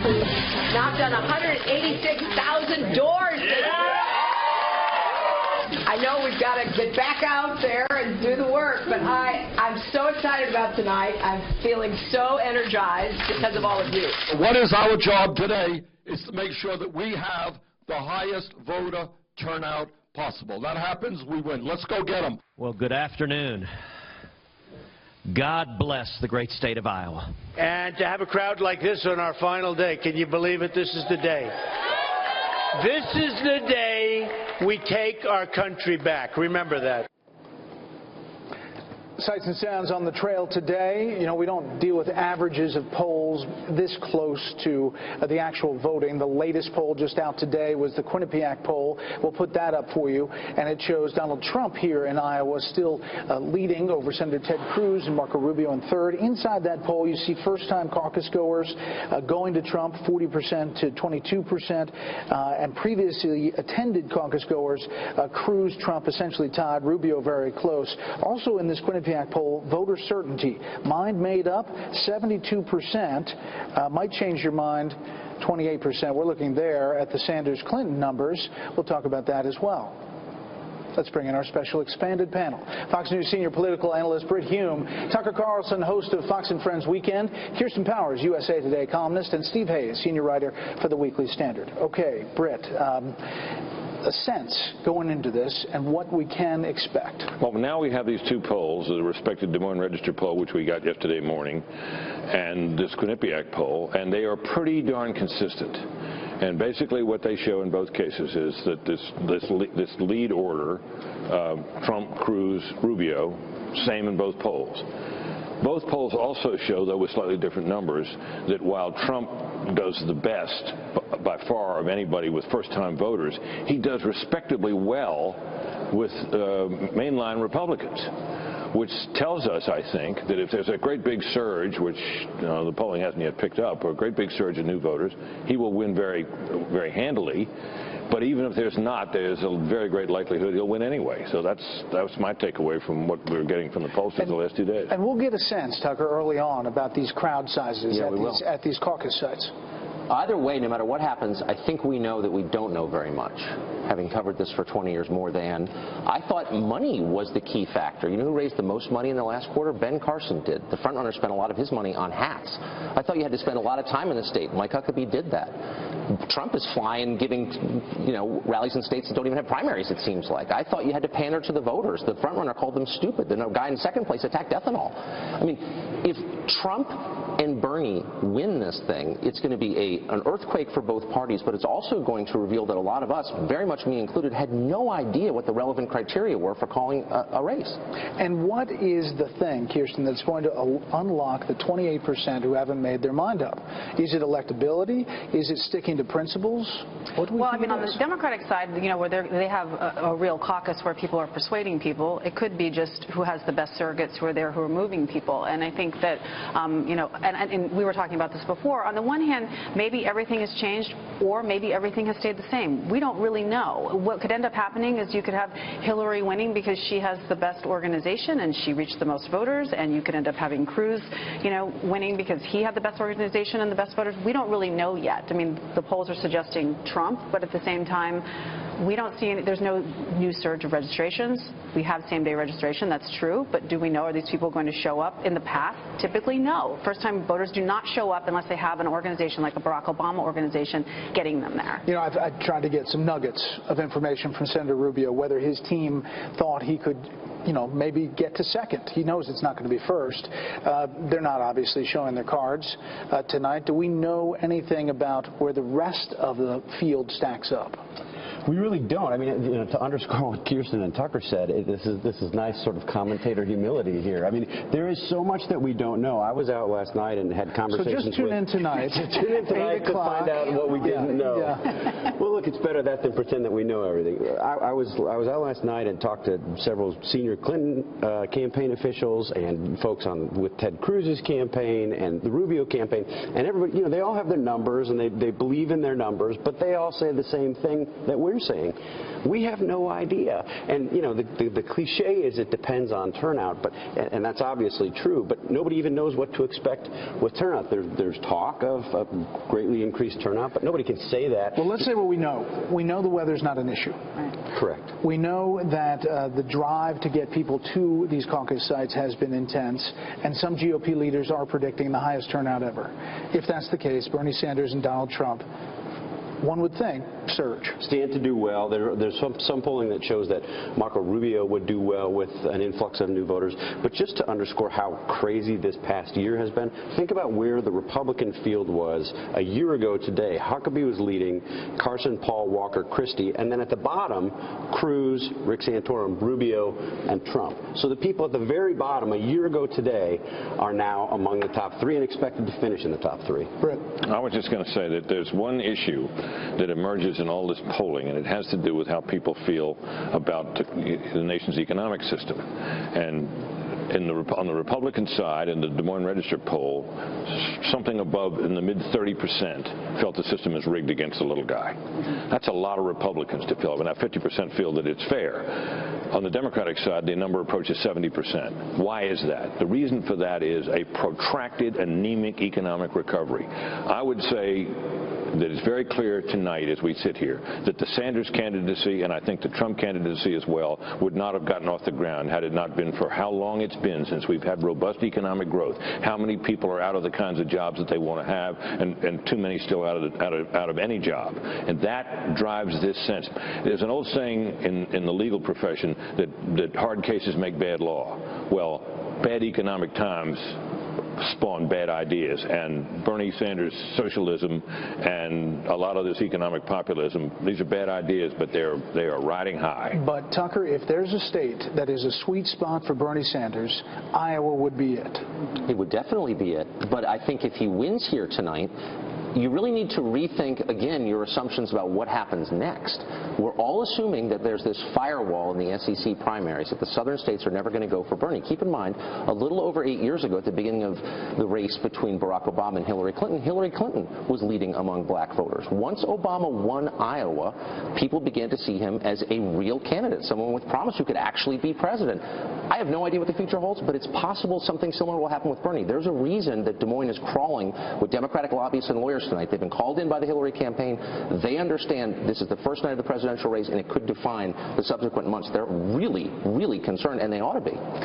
who knocked on 186,000 doors. I know we've got to get back out there and do the work, but I'm so excited about tonight. I'm feeling so energized because of all of you. What is our job today is to make sure that we have the highest voter turnout possible. That happens, we win. Let's go get them. Well, good afternoon. God bless the great state of Iowa. And to have a crowd like this on our final day, can you believe it? This is the day. This is the day we take our country back. Remember that. Sights and sounds on the trail today. You know, we don't deal with averages of polls this close to the actual voting. The latest poll just out today was the Quinnipiac poll. We'll put that up for you. And it shows Donald Trump here in Iowa still leading over Senator Ted Cruz and Marco Rubio in third. Inside that poll, you see first-time caucus goers going to Trump, 40% to 22%. And previously attended caucus goers, Cruz, Trump essentially tied, Rubio very close. Also in this Quinnipiac poll, voter certainty. Mind made up, 72%. Might change your mind, 28%. We're looking there at the Sanders-Clinton numbers. We'll talk about that as well. Let's bring in our special expanded panel. Fox News senior political analyst Britt Hume, Tucker Carlson, host of Fox and Friends Weekend, Kirsten Powers, USA Today columnist, and Steve Hayes, senior writer for the Weekly Standard. Okay, Britt, a sense going into this and what we can expect. Well, now we have these two polls, the respective Des Moines Register poll, which we got yesterday morning, and this Quinnipiac poll, and they are pretty darn consistent. And basically what they show in both cases is that this lead order, Trump, Cruz, Rubio, same in both polls. Both polls also show, though with slightly different numbers, that while Trump does the best by far of anybody with first-time voters, he does respectably well with mainline Republicans, which tells us, I think, that if there's a great big surge, which the polling hasn't yet picked up, or a great big surge of new voters, he will win very, very handily. But even if there's not, there's a very great likelihood he'll win anyway. So that's my takeaway from what we're getting from the pollsters the last 2 days. And we'll get a sense, Tucker, early on about these crowd sizes at these caucus sites. Either way, no matter what happens, I think we know that we don't know very much, having covered this for 20 years more than. I thought money was the key factor. You know who raised the most money in the last quarter? Ben Carson did. The frontrunner spent a lot of his money on hats. I thought you had to spend a lot of time in the state. Mike Huckabee did that. Trump is flying, giving, rallies in states that don't even have primaries, it seems like. I thought you had to pander to the voters. The frontrunner called them stupid. The guy in second place attacked ethanol. I mean, if Trump and Bernie win this thing, it's going to be an earthquake for both parties, but it's also going to reveal that a lot of us, very much me included, had no idea what the relevant criteria were for calling a race. And what is the thing, Kirsten, that's going to unlock the 28% who haven't made their mind up? Is it electability? Is it sticking to principles? What do we think I mean, on the Democratic side, where they have a real caucus where people are persuading people, it could be just who has the best surrogates who are there who are moving people. And I think that, and we were talking about this before, on the one hand, maybe everything has changed or maybe everything has stayed the same. We don't really know. What could end up happening is you could have Hillary winning because she has the best organization and she reached the most voters, and you could end up having Cruz, winning because he had the best organization and the best voters. We don't really know yet. I mean, the polls are suggesting Trump, but at the same time, we don't see there's no new surge of registrations. We have same-day registration, that's true, but do we know, are these people going to show up? In the past, typically no. First-time voters do not show up unless they have an organization like a Barack Obama organization getting them there. I've tried to get some nuggets of information from Senator Rubio, whether his team thought he could maybe get to second. He knows it's not going to be first. They're not obviously showing their cards tonight. Do we know anything about where the rest of the field stacks up? We really don't. I mean, to underscore what Kirsten and Tucker said, this is nice sort of commentator humility here. I mean, there is so much that we don't know. I was out last night and had conversations. So just tune in tonight. Tune in tonight to find out what we didn't know. Yeah. Well, look, it's better that than pretend that we know everything. I was out last night and talked to several senior Clinton campaign officials and folks with Ted Cruz's campaign and the Rubio campaign, and everybody, they all have their numbers and they believe in their numbers, but they all say the same thing that we're saying. We have no idea. And, the cliche is it depends on turnout, and that's obviously true, but nobody even knows what to expect with turnout. There's talk of greatly increased turnout, but nobody can say that. Well, let's say what we know. We know the weather's not an issue. Correct. We know that the drive to get people to these caucus sites has been intense, and some GOP leaders are predicting the highest turnout ever. If that's the case, Bernie Sanders and Donald Trump, one would think, surge. Stand to do well. There's some polling that shows that Marco Rubio would do well with an influx of new voters. But just to underscore how crazy this past year has been, think about where the Republican field was a year ago today. Huckabee was leading, Carson, Paul, Walker, Christie, and then at the bottom, Cruz, Rick Santorum, Rubio, and Trump. So the people at the very bottom a year ago today are now among the top three and expected to finish in the top three. Britt. I was just going to say that there's one issue that emerges in all this polling, and it has to do with how people feel about the nation's economic system. And on the Republican side, in the Des Moines Register poll, something above in the mid-30% felt the system is rigged against the little guy. That's a lot of Republicans to feel. Now, 50% feel that it's fair. On the Democratic side, the number approaches 70%. Why is that? The reason for that is a protracted, anemic economic recovery. I would say that it's very clear tonight as we sit here that the Sanders candidacy, and I think the Trump candidacy as well, would not have gotten off the ground had it not been for how long it's been since we've had robust economic growth, how many people are out of the kinds of jobs that they want to have, and too many still out of any job. And that drives this sense. There's an old saying in the legal profession that hard cases make bad law. Well, bad economic times spawn bad ideas, and Bernie Sanders' socialism and a lot of this economic populism, these are bad ideas, but they are riding high. But Tucker, if there's a state that is a sweet spot for Bernie Sanders, Iowa would be it. It would definitely be it. But I think if he wins here tonight, you really need to rethink, again, your assumptions about what happens next. We're all assuming that there's this firewall in the SEC primaries, that the southern states are never going to go for Bernie. Keep in mind, a little over 8 years ago, at the beginning of the race between Barack Obama and Hillary Clinton was leading among black voters. Once Obama won Iowa, people began to see him as a real candidate, someone with promise who could actually be president. I have no idea what the future holds, but it's possible something similar will happen with Bernie. There's a reason that Des Moines is crawling with Democratic lobbyists and lawyers tonight. They've been called in by the Hillary campaign. They understand this is the first night of the presidential race, and it could define the subsequent months. They're really, really concerned, and they ought to be.